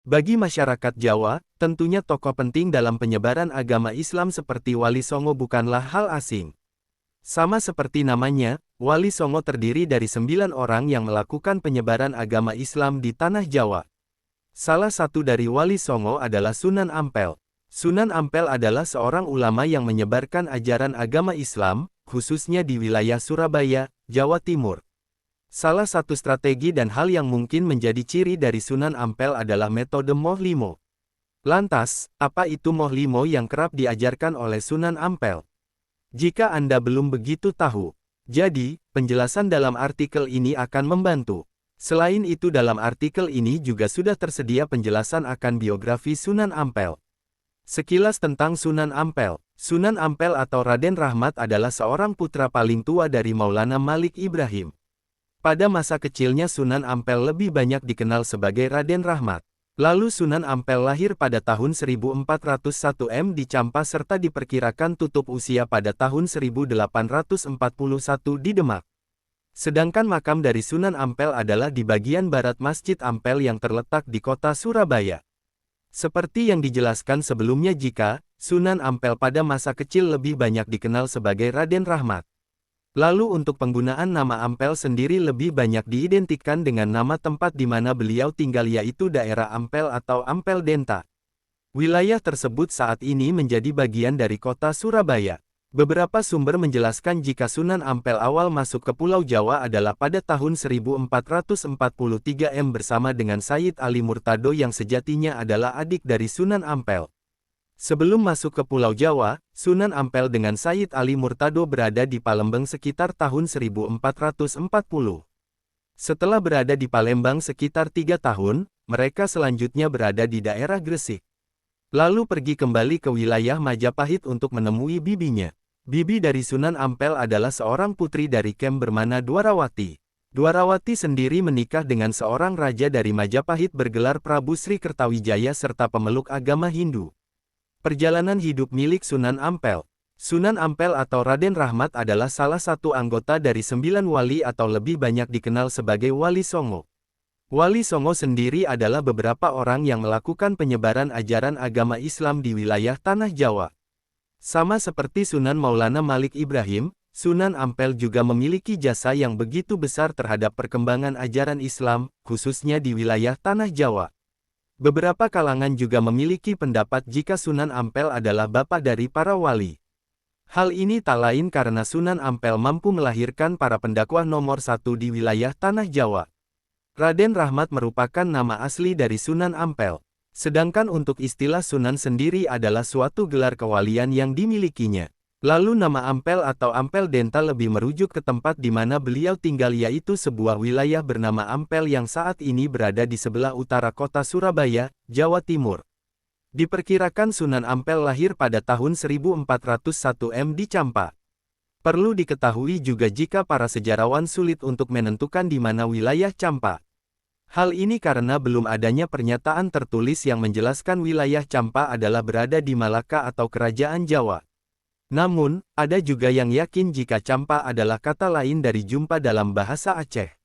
Bagi masyarakat Jawa, tentunya tokoh penting dalam penyebaran agama Islam seperti Wali Songo bukanlah hal asing. Sama seperti namanya, Wali Songo terdiri dari 9 orang yang melakukan penyebaran agama Islam di tanah Jawa. Salah satu dari Wali Songo adalah Sunan Ampel. Sunan Ampel adalah seorang ulama yang menyebarkan ajaran agama Islam, khususnya di wilayah Surabaya, Jawa Timur. Salah satu strategi dan hal yang mungkin menjadi ciri dari Sunan Ampel adalah metode Moh Limo. Lantas, apa itu Moh Limo yang kerap diajarkan oleh Sunan Ampel? Jika Anda belum begitu tahu, jadi, penjelasan dalam artikel ini akan membantu. Selain itu dalam artikel ini juga sudah tersedia penjelasan akan biografi Sunan Ampel. Sekilas tentang Sunan Ampel. Sunan Ampel atau Raden Rahmat adalah seorang putra paling tua dari Maulana Malik Ibrahim. Pada masa kecilnya Sunan Ampel lebih banyak dikenal sebagai Raden Rahmat. Lalu Sunan Ampel lahir pada tahun 1401 di Campa serta diperkirakan tutup usia pada tahun 1841 di Demak. Sedangkan makam dari Sunan Ampel adalah di bagian barat Masjid Ampel yang terletak di kota Surabaya. Seperti yang dijelaskan sebelumnya jika Sunan Ampel pada masa kecil lebih banyak dikenal sebagai Raden Rahmat. Lalu untuk penggunaan nama Ampel sendiri lebih banyak diidentikan dengan nama tempat di mana beliau tinggal yaitu daerah Ampel atau Ampel Denta. Wilayah tersebut saat ini menjadi bagian dari kota Surabaya. Beberapa sumber menjelaskan jika Sunan Ampel awal masuk ke Pulau Jawa adalah pada tahun 1443 bersama dengan Sayyid Ali Murtado yang sejatinya adalah adik dari Sunan Ampel. Sebelum masuk ke Pulau Jawa, Sunan Ampel dengan Sayyid Ali Murtado berada di Palembang sekitar tahun 1440. Setelah berada di Palembang sekitar 3 tahun, mereka selanjutnya berada di daerah Gresik. Lalu pergi kembali ke wilayah Majapahit untuk menemui bibinya. Bibi dari Sunan Ampel adalah seorang putri dari Kem bernama Dwarawati. Dwarawati sendiri menikah dengan seorang raja dari Majapahit bergelar Prabu Sri Kertawijaya serta pemeluk agama Hindu. Perjalanan hidup milik Sunan Ampel. Sunan Ampel atau Raden Rahmat adalah salah satu anggota dari 9 wali atau lebih banyak dikenal sebagai Wali Songo. Wali Songo sendiri adalah beberapa orang yang melakukan penyebaran ajaran agama Islam di wilayah Tanah Jawa. Sama seperti Sunan Maulana Malik Ibrahim, Sunan Ampel juga memiliki jasa yang begitu besar terhadap perkembangan ajaran Islam, khususnya di wilayah Tanah Jawa. Beberapa kalangan juga memiliki pendapat jika Sunan Ampel adalah bapa dari para wali. Hal ini tak lain karena Sunan Ampel mampu melahirkan para pendakwah nomor 1 di wilayah Tanah Jawa. Raden Rahmat merupakan nama asli dari Sunan Ampel. Sedangkan untuk istilah Sunan sendiri adalah suatu gelar kewalian yang dimilikinya. Lalu nama Ampel atau Ampel Denta lebih merujuk ke tempat di mana beliau tinggal yaitu sebuah wilayah bernama Ampel yang saat ini berada di sebelah utara kota Surabaya, Jawa Timur. Diperkirakan Sunan Ampel lahir pada tahun 1401 di Campa. Perlu diketahui juga jika para sejarawan sulit untuk menentukan di mana wilayah Campa. Hal ini karena belum adanya pernyataan tertulis yang menjelaskan wilayah Campa adalah berada di Malaka atau Kerajaan Jawa. Namun, ada juga yang yakin jika Campa adalah kata lain dari jumpa dalam bahasa Aceh.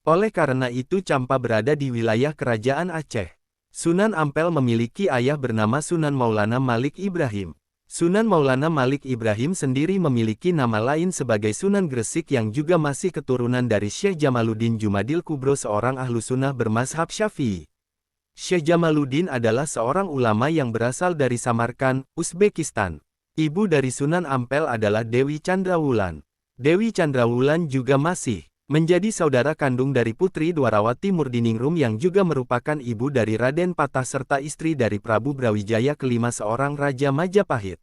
Oleh karena itu Campa berada di wilayah Kerajaan Aceh. Sunan Ampel memiliki ayah bernama Sunan Maulana Malik Ibrahim. Sunan Maulana Malik Ibrahim sendiri memiliki nama lain sebagai Sunan Gresik yang juga masih keturunan dari Syekh Jamaluddin Jumadil Kubro seorang ahlu sunnah bermazhab Syafi'i. Syekh Jamaluddin adalah seorang ulama yang berasal dari Samarkand, Uzbekistan. Ibu dari Sunan Ampel adalah Dewi Chandrawulan. Dewi Chandrawulan juga masih menjadi saudara kandung dari Putri Dwarawati Murdiningrum yang juga merupakan ibu dari Raden Patah serta istri dari Prabu Brawijaya kelima seorang Raja Majapahit.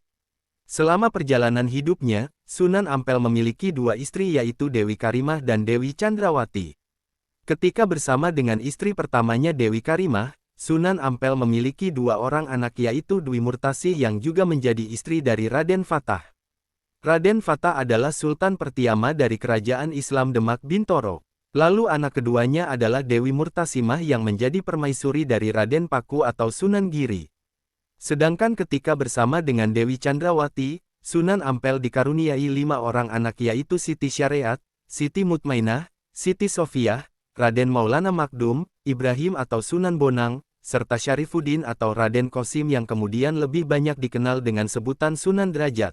Selama perjalanan hidupnya, Sunan Ampel memiliki 2 istri yaitu Dewi Karimah dan Dewi Chandrawati. Ketika bersama dengan istri pertamanya Dewi Karimah, Sunan Ampel memiliki 2 orang anak yaitu Dwi Murtasih yang juga menjadi istri dari Raden Fatah. Raden Fatah adalah Sultan Pertiama dari Kerajaan Islam Demak Bintoro. Lalu anak keduanya adalah Dewi Murtasimah yang menjadi permaisuri dari Raden Paku atau Sunan Giri. Sedangkan ketika bersama dengan Dewi Chandrawati, Sunan Ampel dikaruniai 5 orang anak yaitu Siti Syariat, Siti Mutmainah, Siti Sofiah, Raden Maulana Makdum, Ibrahim atau Sunan Bonang, serta Syarifuddin atau Raden Qasim yang kemudian lebih banyak dikenal dengan sebutan Sunan Derajat.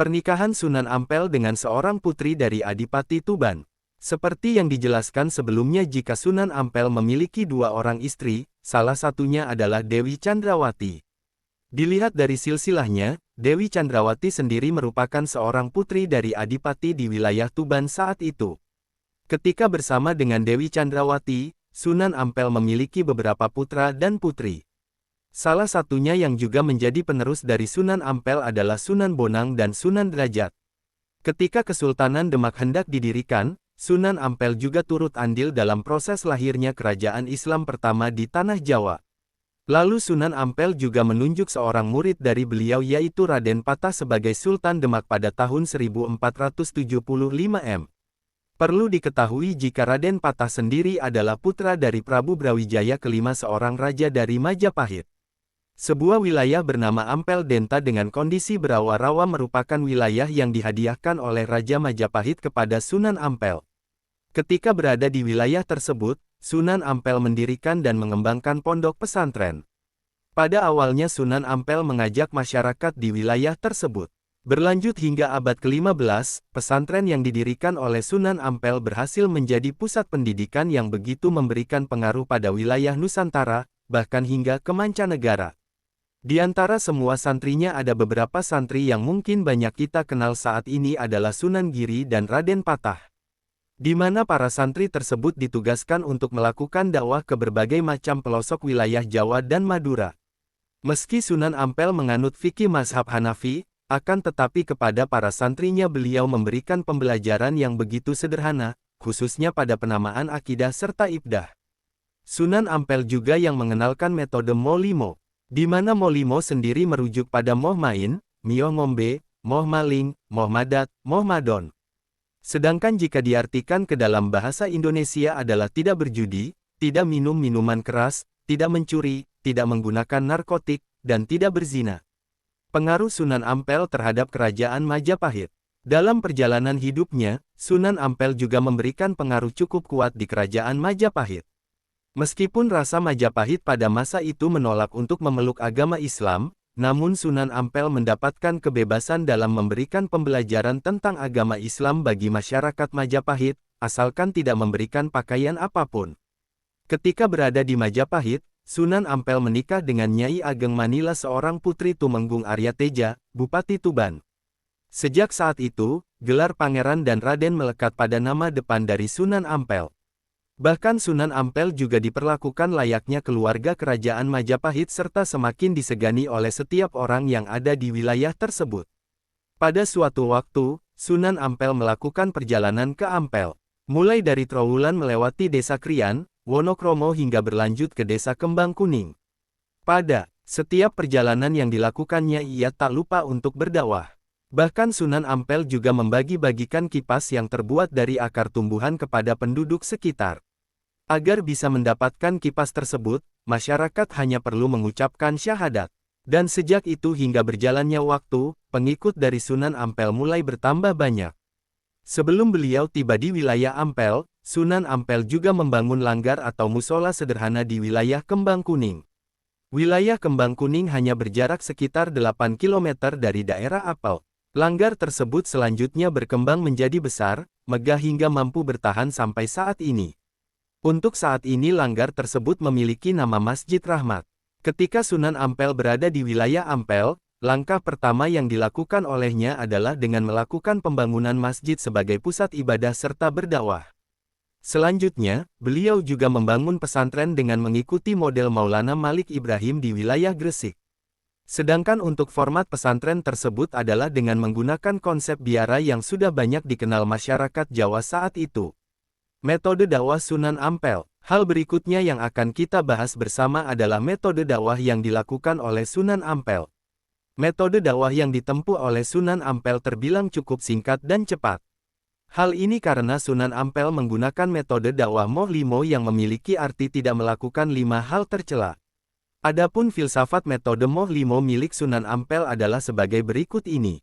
Pernikahan Sunan Ampel dengan seorang putri dari Adipati Tuban. Seperti yang dijelaskan sebelumnya, jika Sunan Ampel memiliki 2 orang istri, salah satunya adalah Dewi Chandrawati. Dilihat dari silsilahnya, Dewi Chandrawati sendiri merupakan seorang putri dari Adipati di wilayah Tuban saat itu. Ketika bersama dengan Dewi Chandrawati, Sunan Ampel memiliki beberapa putra dan putri. Salah satunya yang juga menjadi penerus dari Sunan Ampel adalah Sunan Bonang dan Sunan Derajat. Ketika Kesultanan Demak hendak didirikan, Sunan Ampel juga turut andil dalam proses lahirnya kerajaan Islam pertama di Tanah Jawa. Lalu Sunan Ampel juga menunjuk seorang murid dari beliau yaitu Raden Patah sebagai Sultan Demak pada tahun 1475 M. Perlu diketahui jika Raden Patah sendiri adalah putra dari Prabu Brawijaya kelima, seorang raja dari Majapahit. Sebuah wilayah bernama Ampel Denta dengan kondisi berawa-rawa merupakan wilayah yang dihadiahkan oleh Raja Majapahit kepada Sunan Ampel. Ketika berada di wilayah tersebut, Sunan Ampel mendirikan dan mengembangkan pondok pesantren. Pada awalnya Sunan Ampel mengajak masyarakat di wilayah tersebut. Berlanjut hingga abad ke-15, pesantren yang didirikan oleh Sunan Ampel berhasil menjadi pusat pendidikan yang begitu memberikan pengaruh pada wilayah Nusantara, bahkan hingga ke mancanegara. Di antara semua santrinya ada beberapa santri yang mungkin banyak kita kenal saat ini adalah Sunan Giri dan Raden Patah, di mana para santri tersebut ditugaskan untuk melakukan dakwah ke berbagai macam pelosok wilayah Jawa dan Madura. Meski Sunan Ampel menganut fikih mazhab Hanafi, akan tetapi kepada para santrinya beliau memberikan pembelajaran yang begitu sederhana, khususnya pada penamaan akidah serta ibdah. Sunan Ampel juga yang mengenalkan metode Molimo, di mana Molimo sendiri merujuk pada moh main, mioh ngombe, moh maling, moh madat, moh madon. Sedangkan jika diartikan ke dalam bahasa Indonesia adalah tidak berjudi, tidak minum minuman keras, tidak mencuri, tidak menggunakan narkotik, dan tidak berzina. Pengaruh Sunan Ampel terhadap kerajaan Majapahit. Dalam perjalanan hidupnya, Sunan Ampel juga memberikan pengaruh cukup kuat di kerajaan Majapahit. Meskipun rasa Majapahit pada masa itu menolak untuk memeluk agama Islam, namun Sunan Ampel mendapatkan kebebasan dalam memberikan pembelajaran tentang agama Islam bagi masyarakat Majapahit, asalkan tidak memberikan pakaian apapun. Ketika berada di Majapahit, Sunan Ampel menikah dengan Nyai Ageng Manila, seorang putri Tumenggung Aryateja, Bupati Tuban. Sejak saat itu, gelar Pangeran dan Raden melekat pada nama depan dari Sunan Ampel. Bahkan Sunan Ampel juga diperlakukan layaknya keluarga kerajaan Majapahit serta semakin disegani oleh setiap orang yang ada di wilayah tersebut. Pada suatu waktu, Sunan Ampel melakukan perjalanan ke Ampel. Mulai dari Trowulan melewati desa Krian, Wonokromo hingga berlanjut ke desa Kembang Kuning. Pada setiap perjalanan yang dilakukannya ia tak lupa untuk berdakwah. Bahkan Sunan Ampel juga membagi-bagikan kipas yang terbuat dari akar tumbuhan kepada penduduk sekitar. Agar bisa mendapatkan kipas tersebut, masyarakat hanya perlu mengucapkan syahadat. Dan sejak itu hingga berjalannya waktu, pengikut dari Sunan Ampel mulai bertambah banyak. Sebelum beliau tiba di wilayah Ampel, Sunan Ampel juga membangun langgar atau musola sederhana di wilayah Kembang Kuning. Wilayah Kembang Kuning hanya berjarak sekitar 8 km dari daerah Apel. Langgar tersebut selanjutnya berkembang menjadi besar, megah hingga mampu bertahan sampai saat ini. Untuk saat ini langgar tersebut memiliki nama Masjid Rahmat. Ketika Sunan Ampel berada di wilayah Ampel, langkah pertama yang dilakukan olehnya adalah dengan melakukan pembangunan masjid sebagai pusat ibadah serta berdakwah. Selanjutnya, beliau juga membangun pesantren dengan mengikuti model Maulana Malik Ibrahim di wilayah Gresik. Sedangkan untuk format pesantren tersebut adalah dengan menggunakan konsep biara yang sudah banyak dikenal masyarakat Jawa saat itu. Metode dakwah Sunan Ampel. Hal berikutnya yang akan kita bahas bersama adalah metode dakwah yang dilakukan oleh Sunan Ampel. Metode dakwah yang ditempuh oleh Sunan Ampel terbilang cukup singkat dan cepat. Hal ini karena Sunan Ampel menggunakan metode dakwah Molimo yang memiliki arti tidak melakukan 5 hal tercela. Adapun filsafat metode Molimo milik Sunan Ampel adalah sebagai berikut ini.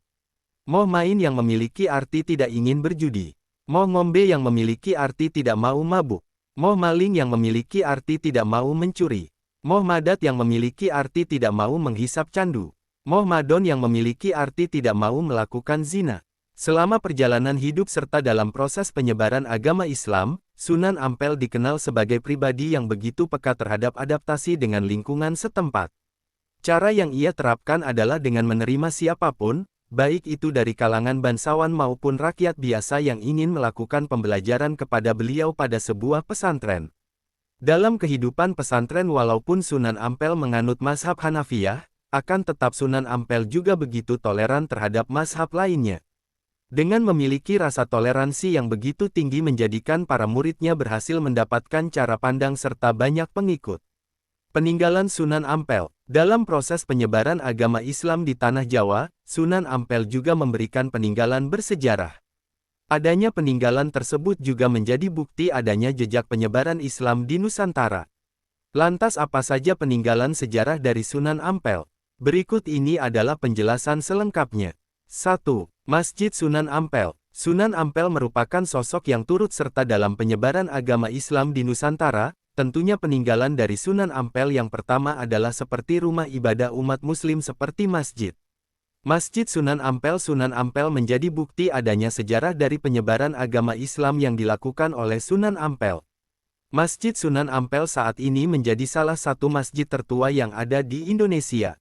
Moh main yang memiliki arti tidak ingin berjudi. Moh ngombe yang memiliki arti tidak mau mabuk. Moh maling yang memiliki arti tidak mau mencuri. Moh-madat yang memiliki arti tidak mau menghisap candu. Moh-madon yang memiliki arti tidak mau melakukan zina. Selama perjalanan hidup serta dalam proses penyebaran agama Islam, Sunan Ampel dikenal sebagai pribadi yang begitu peka terhadap adaptasi dengan lingkungan setempat. Cara yang ia terapkan adalah dengan menerima siapapun, baik itu dari kalangan bangsawan maupun rakyat biasa yang ingin melakukan pembelajaran kepada beliau pada sebuah pesantren. Dalam kehidupan pesantren walaupun Sunan Ampel menganut mazhab Hanafiyah, akan tetap Sunan Ampel juga begitu toleran terhadap mazhab lainnya. Dengan memiliki rasa toleransi yang begitu tinggi menjadikan para muridnya berhasil mendapatkan cara pandang serta banyak pengikut. Peninggalan Sunan Ampel. Dalam proses penyebaran agama Islam di Tanah Jawa, Sunan Ampel juga memberikan peninggalan bersejarah. Adanya peninggalan tersebut juga menjadi bukti adanya jejak penyebaran Islam di Nusantara. Lantas apa saja peninggalan sejarah dari Sunan Ampel? Berikut ini adalah penjelasan selengkapnya. 1. Masjid Sunan Ampel. Sunan Ampel merupakan sosok yang turut serta dalam penyebaran agama Islam di Nusantara. Tentunya peninggalan dari Sunan Ampel yang pertama adalah seperti rumah ibadah umat muslim seperti masjid. Masjid Sunan Ampel menjadi bukti adanya sejarah dari penyebaran agama Islam yang dilakukan oleh Sunan Ampel. Masjid Sunan Ampel saat ini menjadi salah satu masjid tertua yang ada di Indonesia.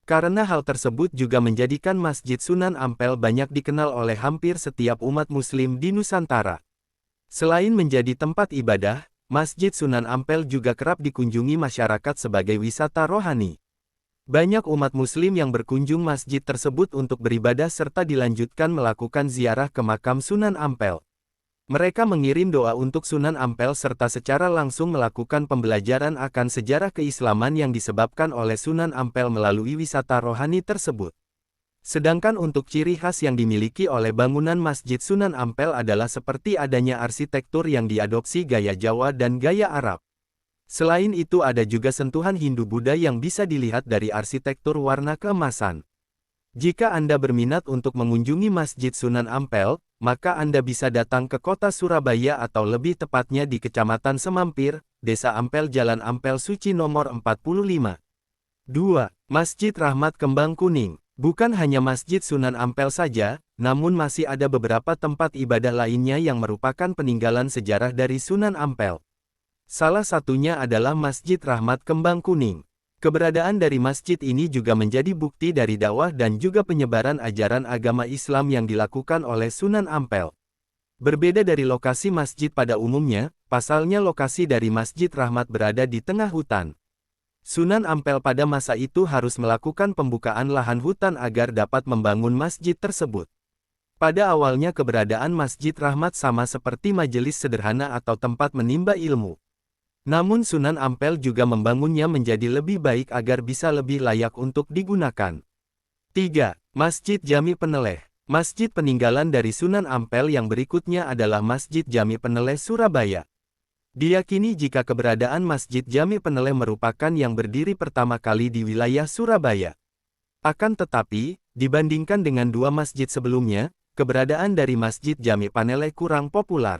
Karena hal tersebut juga menjadikan Masjid Sunan Ampel banyak dikenal oleh hampir setiap umat muslim di Nusantara. Selain menjadi tempat ibadah, Masjid Sunan Ampel juga kerap dikunjungi masyarakat sebagai wisata rohani. Banyak umat muslim yang berkunjung masjid tersebut untuk beribadah serta dilanjutkan melakukan ziarah ke makam Sunan Ampel. Mereka mengirim doa untuk Sunan Ampel serta secara langsung melakukan pembelajaran akan sejarah keislaman yang disebabkan oleh Sunan Ampel melalui wisata rohani tersebut. Sedangkan untuk ciri khas yang dimiliki oleh bangunan Masjid Sunan Ampel adalah seperti adanya arsitektur yang diadopsi gaya Jawa dan gaya Arab. Selain itu ada juga sentuhan Hindu-Buddha yang bisa dilihat dari arsitektur warna keemasan. Jika Anda berminat untuk mengunjungi Masjid Sunan Ampel, maka Anda bisa datang ke kota Surabaya atau lebih tepatnya di Kecamatan Semampir, Desa Ampel Jalan Ampel Suci nomor 45. 2. Masjid Rahmat Kembang Kuning. Bukan hanya Masjid Sunan Ampel saja, namun masih ada beberapa tempat ibadah lainnya yang merupakan peninggalan sejarah dari Sunan Ampel. Salah satunya adalah Masjid Rahmat Kembang Kuning. Keberadaan dari masjid ini juga menjadi bukti dari dakwah dan juga penyebaran ajaran agama Islam yang dilakukan oleh Sunan Ampel. Berbeda dari lokasi masjid pada umumnya, pasalnya lokasi dari Masjid Rahmat berada di tengah hutan. Sunan Ampel pada masa itu harus melakukan pembukaan lahan hutan agar dapat membangun masjid tersebut. Pada awalnya keberadaan Masjid Rahmat sama seperti majelis sederhana atau tempat menimba ilmu. Namun Sunan Ampel juga membangunnya menjadi lebih baik agar bisa lebih layak untuk digunakan. 3. Masjid Jami Peneleh. Masjid peninggalan dari Sunan Ampel yang berikutnya adalah Masjid Jami Peneleh Surabaya. Diyakini jika keberadaan Masjid Jami Peneleh merupakan yang berdiri pertama kali di wilayah Surabaya. Akan tetapi, dibandingkan dengan dua masjid sebelumnya, keberadaan dari Masjid Jami Peneleh kurang populer.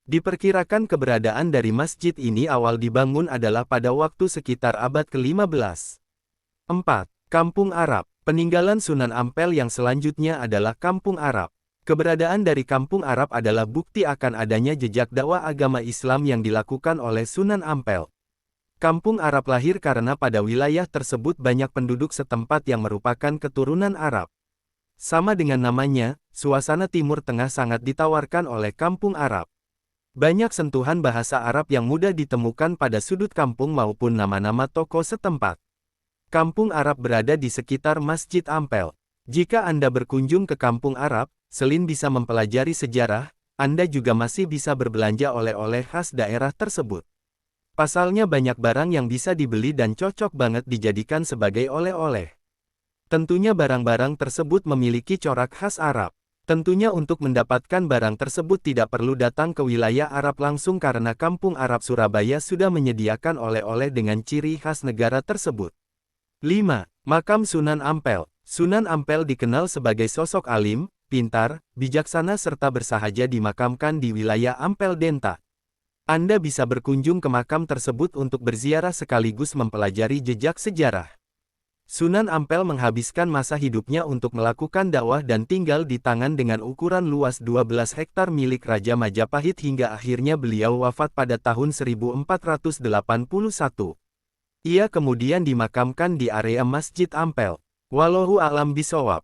Diperkirakan keberadaan dari masjid ini awal dibangun adalah pada waktu sekitar abad ke-15. 4. Kampung Arab. Peninggalan Sunan Ampel yang selanjutnya adalah Kampung Arab. Keberadaan dari Kampung Arab adalah bukti akan adanya jejak dakwah agama Islam yang dilakukan oleh Sunan Ampel. Kampung Arab lahir karena pada wilayah tersebut banyak penduduk setempat yang merupakan keturunan Arab. Sama dengan namanya, suasana Timur Tengah sangat ditawarkan oleh Kampung Arab. Banyak sentuhan bahasa Arab yang mudah ditemukan pada sudut kampung maupun nama-nama tokoh setempat. Kampung Arab berada di sekitar Masjid Ampel. Jika Anda berkunjung ke Kampung Arab, selain bisa mempelajari sejarah, Anda juga masih bisa berbelanja oleh-oleh khas daerah tersebut. Pasalnya banyak barang yang bisa dibeli dan cocok banget dijadikan sebagai oleh-oleh. Tentunya barang-barang tersebut memiliki corak khas Arab. Tentunya untuk mendapatkan barang tersebut tidak perlu datang ke wilayah Arab langsung karena Kampung Arab Surabaya sudah menyediakan oleh-oleh dengan ciri khas negara tersebut. 5. Makam Sunan Ampel. Sunan Ampel dikenal sebagai sosok alim, pintar, bijaksana serta bersahaja dimakamkan di wilayah Ampel Denta. Anda bisa berkunjung ke makam tersebut untuk berziarah sekaligus mempelajari jejak sejarah. Sunan Ampel menghabiskan masa hidupnya untuk melakukan dakwah dan tinggal di Tangan dengan ukuran luas 12 hektar milik Raja Majapahit hingga akhirnya beliau wafat pada tahun 1481. Ia kemudian dimakamkan di area Masjid Ampel. Wallahu a'lam bishawab.